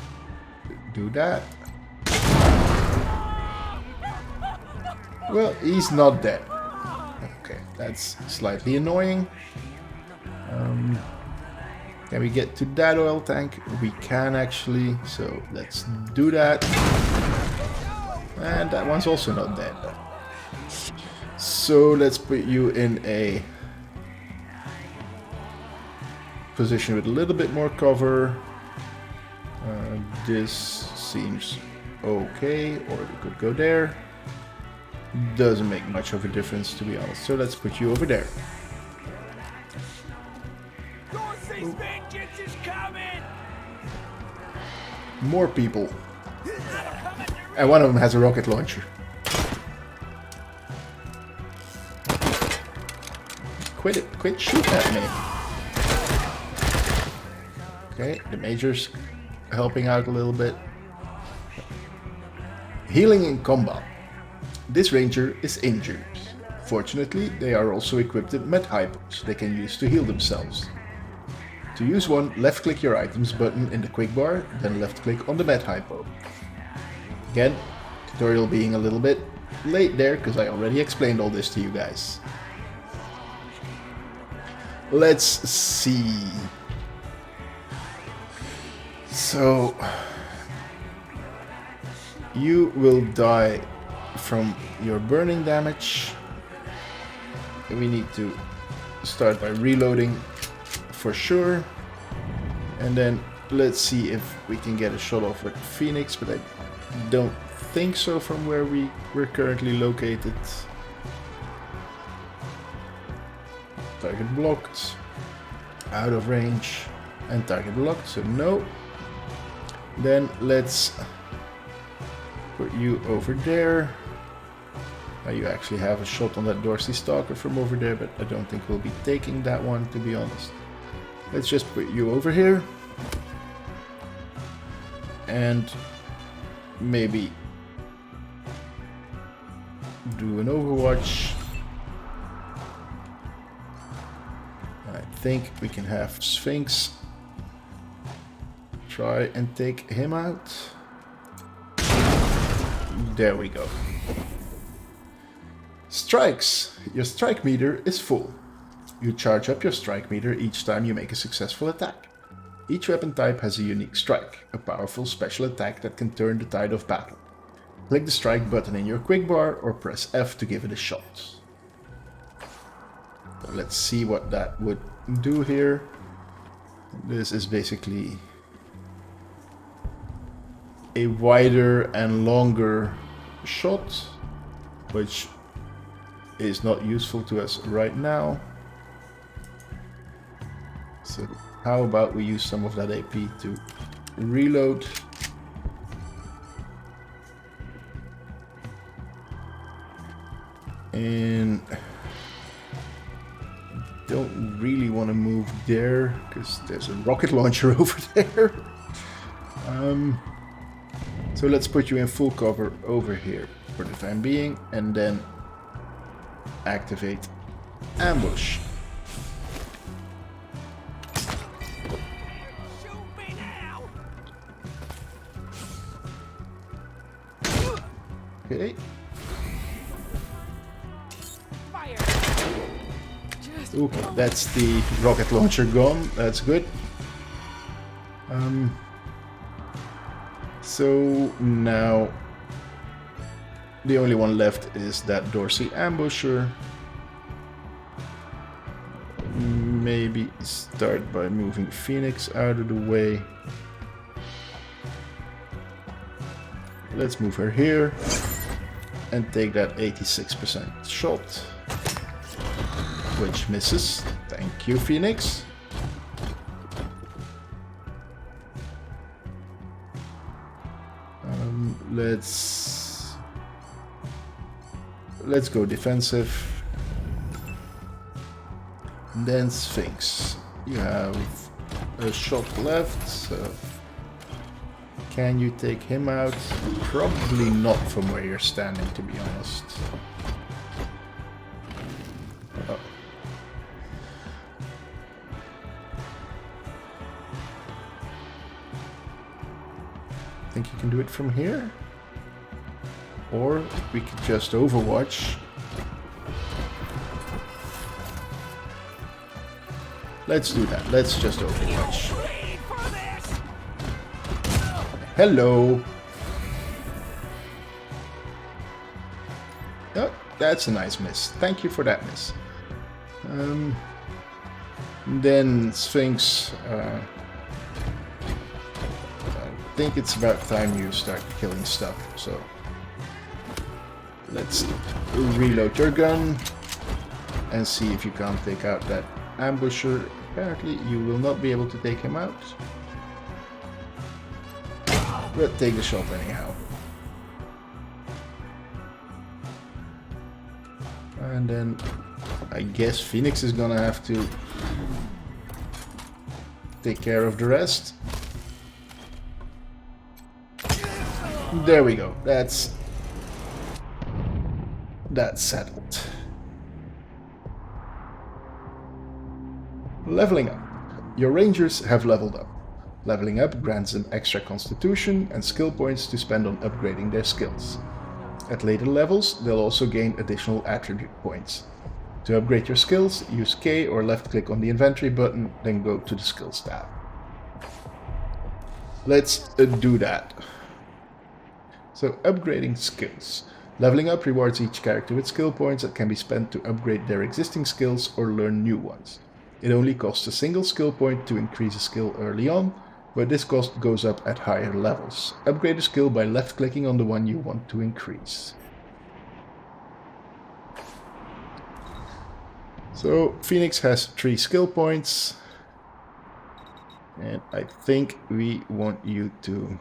do that. Well, he's not dead. Okay, that's slightly annoying. Can we get to that oil tank? We can actually, so let's do that. And that one's also not dead. So let's put you in a position with a little bit more cover. This seems okay, or we could go there. Doesn't make much of a difference, to be honest. So let's put you over there. Dorsey's vengeance is coming! More people. And one of them has a rocket launcher. Quit shooting at me. Okay, the Major's helping out a little bit. Healing in combat. This ranger is injured. Fortunately, they are also equipped with med hypos they can use to heal themselves. To use one, left click your items button in the quick bar, then left click on the med hypo. Again, tutorial being a little bit late there because I already explained all this to you guys. Let's see. So you will die from your burning damage. We need to start by reloading for sure, and then let's see if we can get a shot off with Phoenix, but I don't think so from where we're currently located. Target blocked, out of range, and target blocked, so no. Then let's put you over there. Now you actually have a shot on that Dorsey Stalker from over there, but I don't think we'll be taking that one, to be honest. Let's just put you over here. And maybe do an overwatch. I think we can have Sphinx try and take him out. There we go. Strikes. Your strike meter is full. You charge up your strike meter each time you make a successful attack. Each weapon type has a unique strike, a powerful special attack that can turn the tide of battle. Click the strike button in your quick bar or press F to give it a shot. So let's see what that would do here. This is basically a wider and longer shot, which is not useful to us right now. So how about we use some of that AP to reload. And don't really want to move there because there's a rocket launcher over there. So let's put you in full cover over here for the time being and then activate ambush. Okay. Okay, that's the rocket launcher gone. That's good. So now the only one left is that Dorsey ambusher. Maybe start by moving Phoenix out of the way. Let's move her here and take that 86% shot, which misses. Thank you, Phoenix. Let's go defensive. And then Sphinx. You have a shot left, so can you take him out? Probably not from where you're standing, to be honest. Oh. Think you can do it from here? Or we could just overwatch. Let's do that. Let's just overwatch. Hello. Oh, that's a nice miss. Thank you for that miss. Then Sphinx. I think it's about time you start killing stuff. So let's reload your gun and see if you can't take out that ambusher. Apparently you will not be able to take him out. But take the shot anyhow. And then I guess Phoenix is gonna have to take care of the rest. There we go. That's settled. Leveling up. Your rangers have leveled up. Leveling up grants them extra constitution and skill points to spend on upgrading their skills. At later levels, they'll also gain additional attribute points. To upgrade your skills, use K or left click on the inventory button, then go to the skills tab. Let's do that. So, upgrading skills. Leveling up rewards each character with skill points that can be spent to upgrade their existing skills or learn new ones. It only costs a single skill point to increase a skill early on, but this cost goes up at higher levels. Upgrade a skill by left-clicking on the one you want to increase. So, Phoenix has 3 skill points, and I think we want you to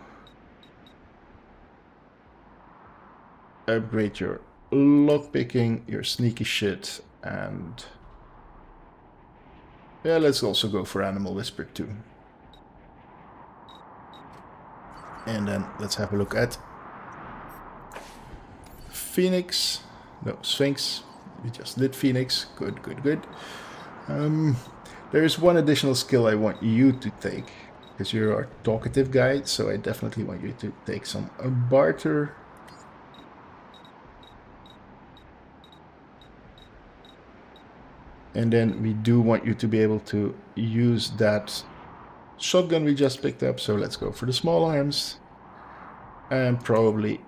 upgrade your lockpicking, your sneaky shit, and yeah, let's also go for Animal Whisper too. And then let's have a look at Phoenix. No, Sphinx. We just did Phoenix. Good, good, good. There is one additional skill I want you to take, because you're our talkative guide, so I definitely want you to take some barter. And then we do want you to be able to use that shotgun we just picked up, so let's go for the small arms. And probably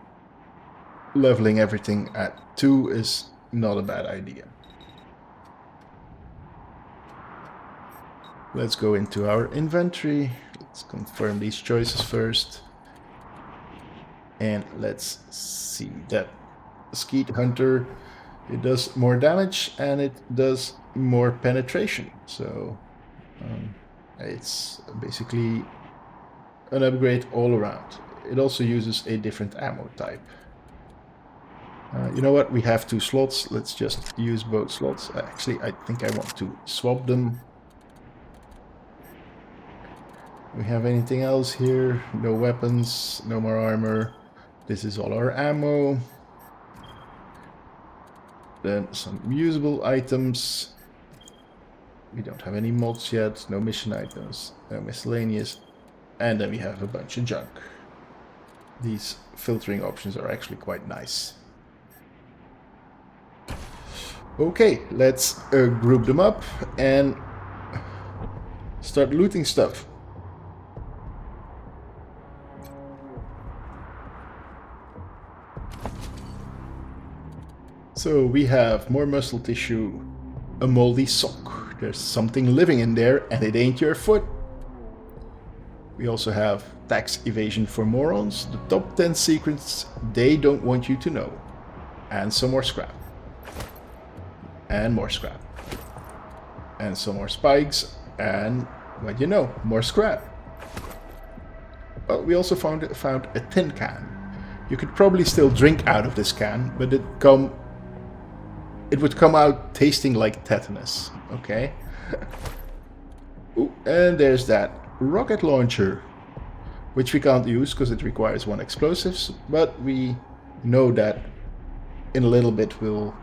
leveling everything at 2 is not a bad idea. Let's go into our inventory. Let's confirm these choices first. And let's see that Skeet Hunter, it does more damage and it does more penetration. So it's basically an upgrade all around. It also uses a different ammo type. You know what? We have 2 slots. Let's just use both slots. Actually, I think I want to swap them. We have anything else here? No weapons, no more armor. This is all our ammo. Then some usable items. We don't have any mods yet, no mission items, no miscellaneous. And then we have a bunch of junk. These filtering options are actually quite nice. Okay, let's group them up and start looting stuff. So we have more muscle tissue, a moldy sock. There's something living in there and it ain't your foot. We also have tax evasion for morons, the top 10 secrets they don't want you to know. And some more scrap. And more scrap. And some more spikes. And, well, you know, more scrap. Well, we also found a tin can. You could probably still drink out of this can, but it would come out tasting like tetanus, okay? Ooh, and there's that rocket launcher, which we can't use because it requires 1 explosives, but we know that in a little bit we'll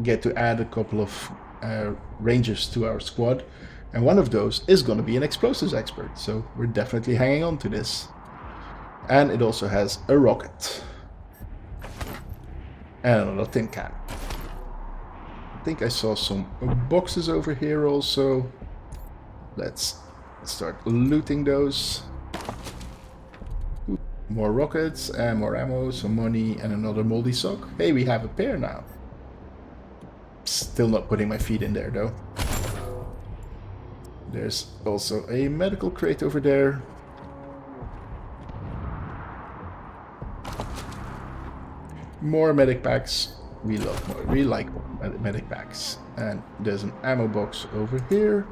get to add a couple of rangers to our squad, and one of those is going to be an explosives expert, so we're definitely hanging on to this. And it also has a rocket. And another tin can. I think I saw some boxes over here also. Let's start looting those. Ooh, more rockets and more ammo, some money and another moldy sock. Hey, we have a pair now. Still not putting my feet in there though. There's also a medical crate over there. More medic packs. We like medic packs. And there's an ammo box over here.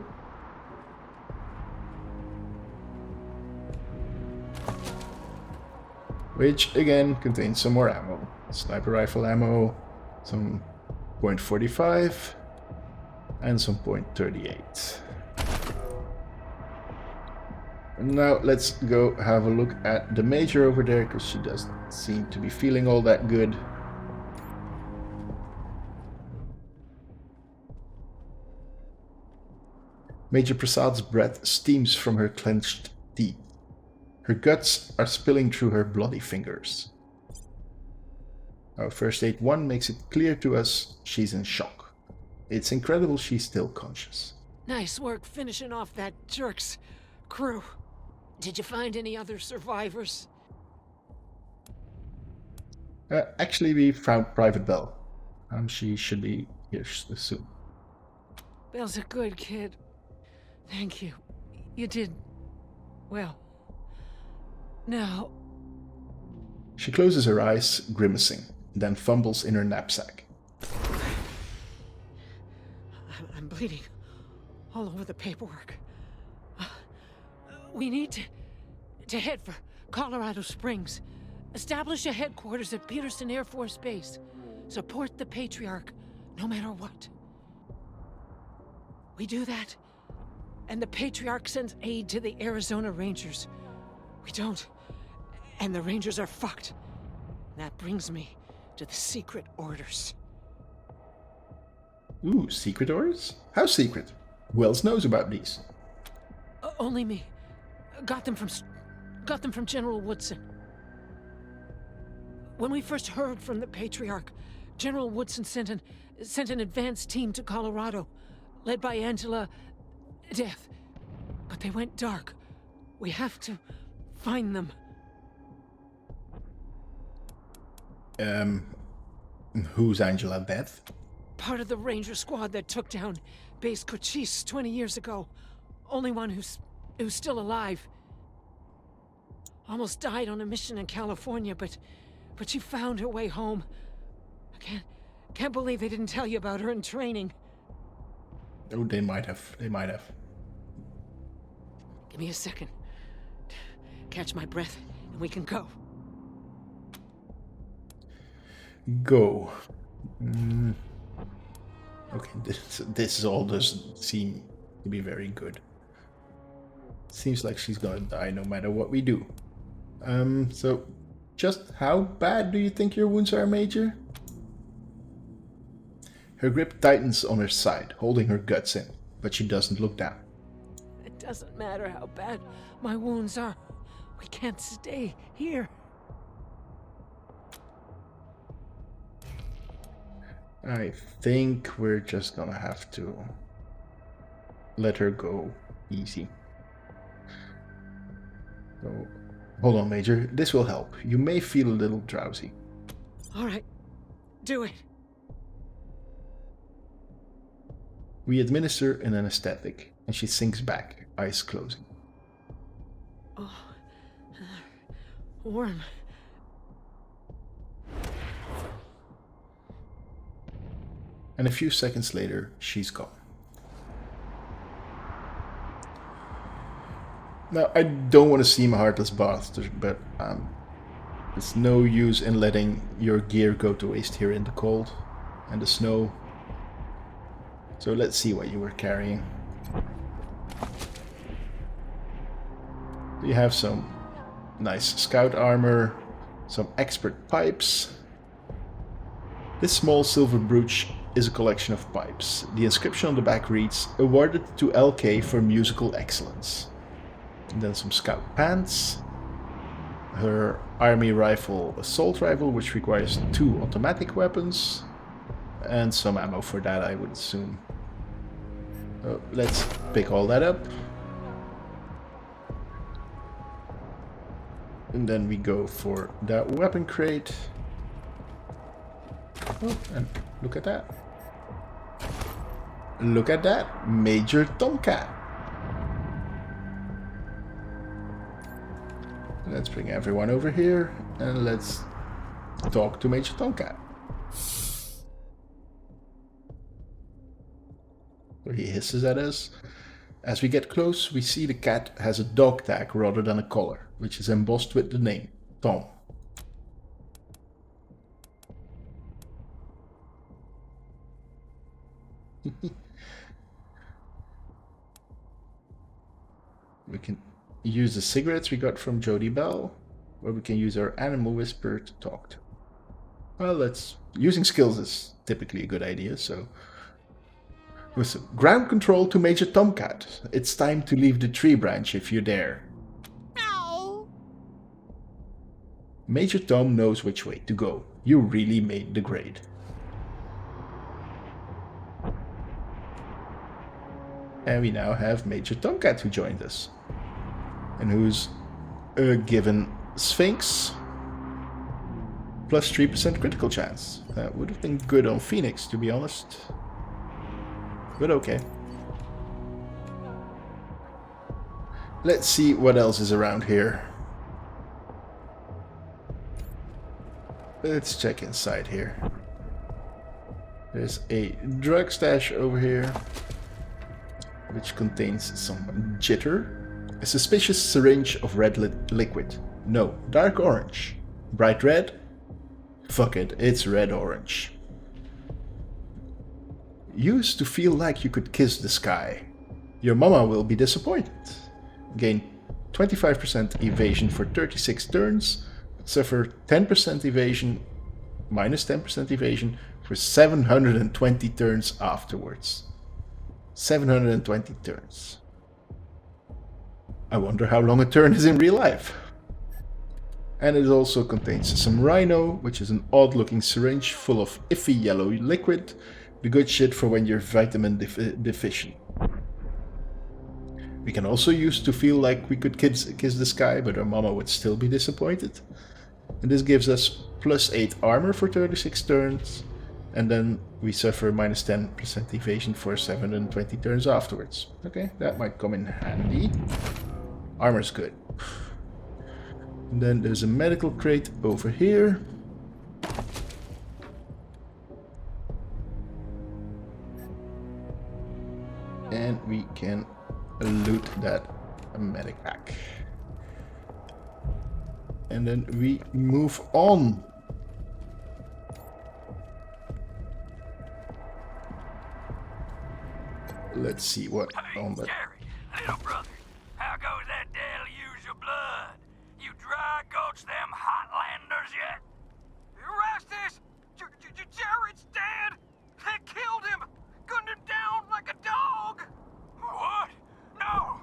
Which again contains some more ammo. Sniper rifle ammo, some .45 and some .38. Now let's go have a look at the Major over there, because she doesn't seem to be feeling all that good. Major Prasad's breath steams from her clenched teeth. Her guts are spilling through her bloody fingers. Our first aid 1 makes it clear to us she's in shock. It's incredible she's still conscious. Nice work finishing off that jerk's crew. Did you find any other survivors? Actually, we found Private Bell. She should be here soon. Bell's a good kid. Thank you. You did well. Now... She closes her eyes, grimacing, then fumbles in her knapsack. I'm bleeding all over the paperwork. We need to head for Colorado Springs. Establish a headquarters at Peterson Air Force Base. Support the Patriarch, no matter what. We do that, and the Patriarch sends aid to the Arizona Rangers. We don't, and the Rangers are fucked. That brings me to the secret orders. Ooh, secret orders? How secret? Who else knows about these? Only me. Got them from General Woodson. When we first heard from the Patriarch, General Woodson sent an advance team to Colorado, led by Angela Death. But they went dark. We have to find them. Who's Angela Death? Part of the Ranger squad that took down Base Cochise 20 years ago. Only one who's still alive. Almost died on a mission in California, but she found her way home. I can't believe they didn't tell you about her in training. Oh, they might have. They might have. Give me a second. Catch my breath, and we can go. Go. Okay, this all doesn't seem to be very good. Seems like she's gonna die no matter what we do. So just how bad do you think your wounds are, Major? Her grip tightens on her side, holding her guts in, but she doesn't look down. It doesn't matter how bad my wounds are. We can't stay here. I think we're just gonna have to let her go easy. So, hold on, Major. This will help. You may feel a little drowsy. All right, do it. We administer an anesthetic, and she sinks back, eyes closing. Oh, warm. And a few seconds later, she's gone. Now, I don't want to seem a heartless bastard, but there's no use in letting your gear go to waste here in the cold and the snow. So let's see what you were carrying. You have some nice scout armor, some expert pipes. This small silver brooch is a collection of pipes. The inscription on the back reads, "Awarded to LK for musical excellence." And then some scout pants. Her army rifle, assault rifle, which requires 2 automatic weapons. And some ammo for that, I would assume. Let's pick all that up. And then we go for that weapon crate. Oh, and look at that. Look at that, Major Tomcat. Let's bring everyone over here and let's talk to Major Tomcat. So he hisses at us. As we get close, we see the cat has a dog tag rather than a collar, which is embossed with the name, Tom. We can use the cigarettes we got from Jody Bell, or we can use our animal whisperer to talk to. Well, using skills is typically a good idea, so... Listen, ground control to Major Tomcat. It's time to leave the tree branch if you dare. Ow! Major Tom knows which way to go. You really made the grade. And we now have Major Tomcat who joined us. And who's given Sphinx plus 3% critical chance. That would have been good on Phoenix, to be honest. But okay. Let's see what else is around here. Let's check inside here. There's a drug stash over here, which contains some jitter. A suspicious syringe of red liquid. No, dark orange. Bright red? Fuck it, it's red-orange. Used to feel like you could kiss the sky. Your mama will be disappointed. Gain 25% evasion for 36 turns, but suffer 10% evasion minus 10% evasion for 720 turns afterwards. 720 turns. I wonder how long a turn is in real life. And it also contains some rhino, which is an odd looking syringe full of iffy yellow liquid. The good shit for when you're vitamin deficient. We can also use to feel like we could kiss the sky, but our mama would still be disappointed. And this gives us plus 8 armor for 36 turns. And then we suffer minus 10% evasion for 720 turns afterwards. Okay, that might come in handy. Armor's good. And then there's a medical crate over here. And we can loot that medic pack. And then we move on. Let's see what on the... Jerry, little brother, how goes that deluge of blood? You dry gulch them Hotlanders yet? Erastus! Jared's dead! They killed him! Gunned him down like a dog! What? No!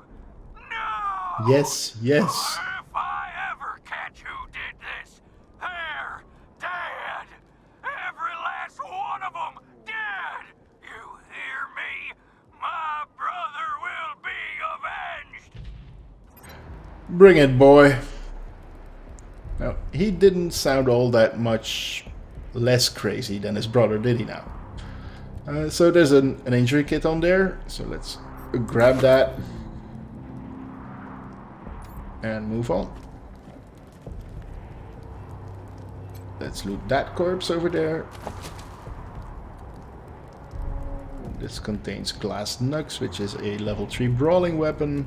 No! Yes, yes. If I ever catch who did this, they're dead! Every last one of them dead! You hear me? My brother will be avenged! Bring it, boy. Now, he didn't sound all that much less crazy than his brother, did he now? So there's an injury kit on there, so let's grab that and move on. Let's loot that corpse over there. This contains glass knucks, which is a level 3 brawling weapon,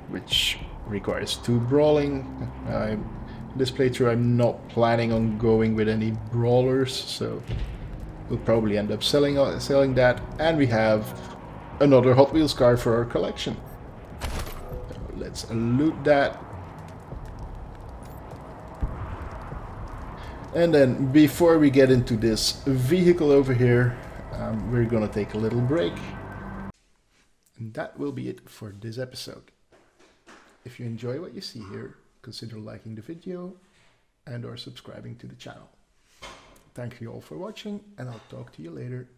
which requires 2 brawling. This playthrough I'm not planning on going with any brawlers, so we'll probably end up selling that. And we have another Hot Wheels car for our collection. So let's loot that. And then before we get into this vehicle over here, we're gonna take a little break. And that will be it for this episode. If you enjoy what you see here, consider liking the video and or subscribing to the channel. Thank you all for watching, and I'll talk to you later.